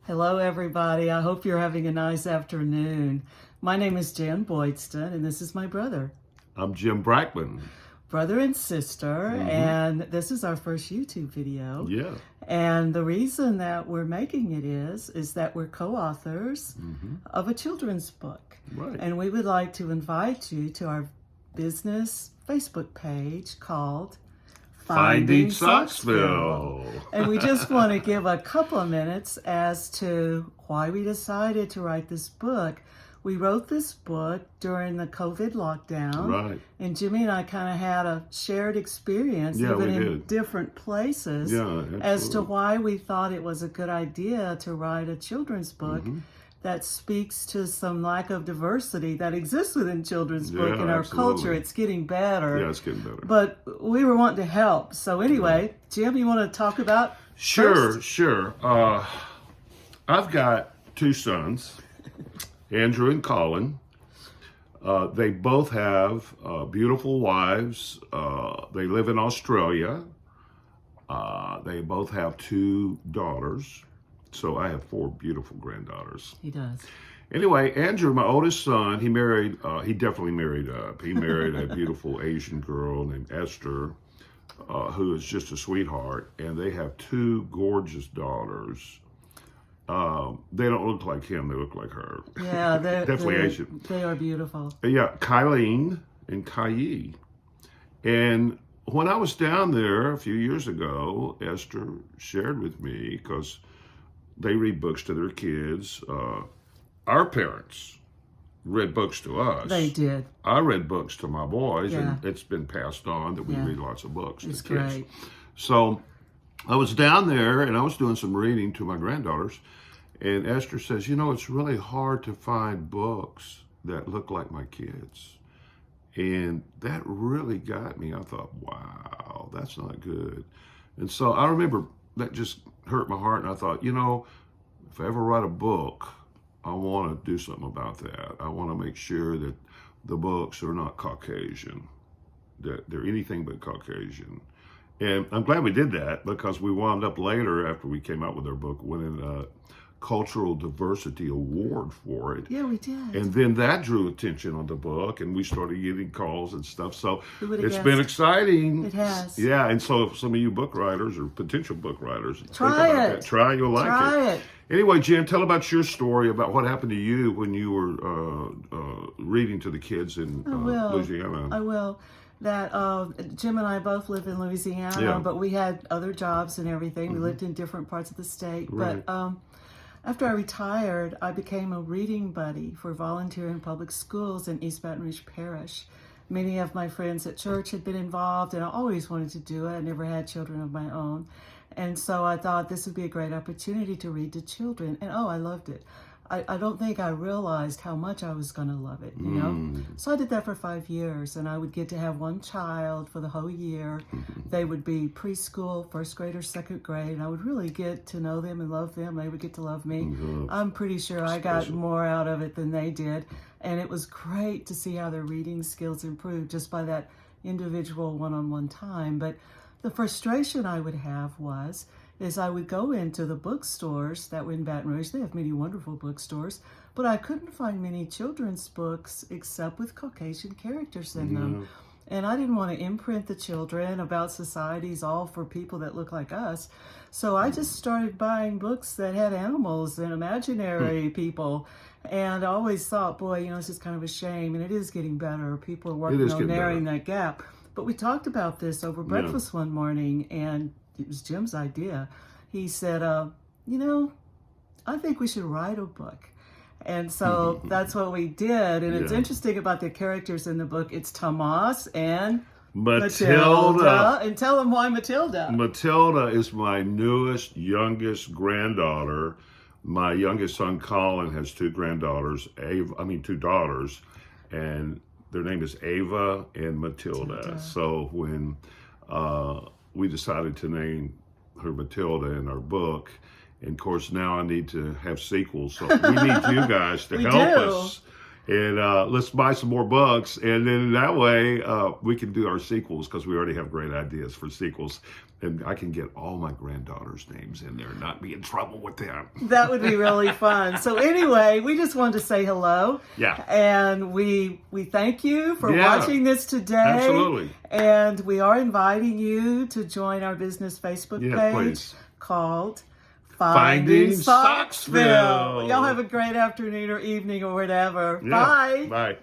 Hello, everybody. I hope you're having a nice afternoon. My name is Jan Boydston, and this is my brother. I'm Jim Brackman. Brother and sister, and this is our first YouTube video. Yeah. And the reason that we're making it is that we're co-authors of a children's book. Right. And we would like to invite you to our business Facebook page called Finding Socksville. And we just want to give a couple of minutes as to why we decided to write this book. We wrote this book during the COVID lockdown. Right. And Jimmy and I kind of had a shared experience, Yeah, even we in did. different places, Yeah, as to absolutely. why we thought it was a good idea to write a children's book that speaks to some lack of diversity that exists within children's book Yeah, in our absolutely. culture. It's getting better. Yeah, it's getting better. But we were wanting to help. So anyway, Jim, you want to talk about first? Sure. I've got two sons, Andrew and Colin. They both have beautiful wives. They live in Australia. They both have two daughters. So I have four beautiful granddaughters. He does. Anyway, Andrew, my oldest son, he definitely married up. He married a beautiful Asian girl named Esther, who is just a sweetheart. And they have two gorgeous daughters. They don't look like him, they look like her. Yeah, Definitely Asian. They are beautiful. Yeah, Kylene and Kayi. And when I was down there a few years ago, Esther shared with me, because they read books to their kids. Our parents read books to us. They did. I read books to my boys, Yeah. and it's been passed on that we Yeah. read lots of books It's to kids. great. So I was down there, and I was doing some reading to my granddaughters, and Esther says, it's really hard to find books that look like my kids. And that really got me. I thought, wow, that's not good. And so I remember that just hurt my heart, and I thought, if I ever write a book, I want to do something about that. I want to make sure that the books are not Caucasian, that they're anything but Caucasian. And I'm glad we did that, because we wound up later, after we came out with our book, winning a Cultural Diversity Award for it. Yeah, we did. And then that drew attention on the book, and we started getting calls and stuff. So Who would've it's guessed? been exciting. It has. Yeah, and so if some of you book writers or potential book writers, think Try about it. that. Try, you'll like Try it. Anyway, Jen, tell about your story about what happened to you when you were reading to the kids in Louisiana. I will. That Jim and I both live in Louisiana, Yeah. but we had other jobs and everything. We lived in different parts of the state. Right. But after I retired, I became a reading buddy for volunteering public schools in East Baton Rouge Parish. Many of my friends at church had been involved, and I always wanted to do it. I never had children of my own. And so I thought this would be a great opportunity to read to children. And I loved it. I don't think I realized how much I was going to love it, you know? So I did that for 5 years, and I would get to have one child for the whole year. They would be preschool, first grade or second grade, and I would really get to know them and love them. They would get to love me. I'm pretty sure I got more out of it than they did. And it was great to see how their reading skills improved just by that individual one-on-one time. But the frustration I would have is I would go into the bookstores that were in Baton Rouge. They have many wonderful bookstores, but I couldn't find many children's books except with Caucasian characters in them. And I didn't want to imprint the children about societies all for people that look like us. So I just started buying books that had animals and imaginary people. And I always thought, boy, it's just kind of a shame. And it is getting better. People are working on narrowing that gap. But we talked about this over breakfast one morning, and it was Jim's idea. He said, I think we should write a book. And so that's what we did. And it's interesting about the characters in the book. It's Tomas and Matilda. And tell them why Matilda. Matilda is my newest, youngest granddaughter. My youngest son, Colin, has two daughters, and their name is Ava and Matilda. So when we decided to name her Matilda in our book, and of course now I need to have sequels, so we need you guys to help us And let's buy some more books. And then that way we can do our sequels, because we already have great ideas for sequels. And I can get all my granddaughters' names in there and not be in trouble with them. That would be really fun. So anyway, we just wanted to say hello. Yeah. And we thank you for Yeah. watching this today. Absolutely. And we are inviting you to join our business Facebook page Please. called Finding Socksville. Socksville. Y'all have a great afternoon or evening or whatever. Yeah. Bye. Bye.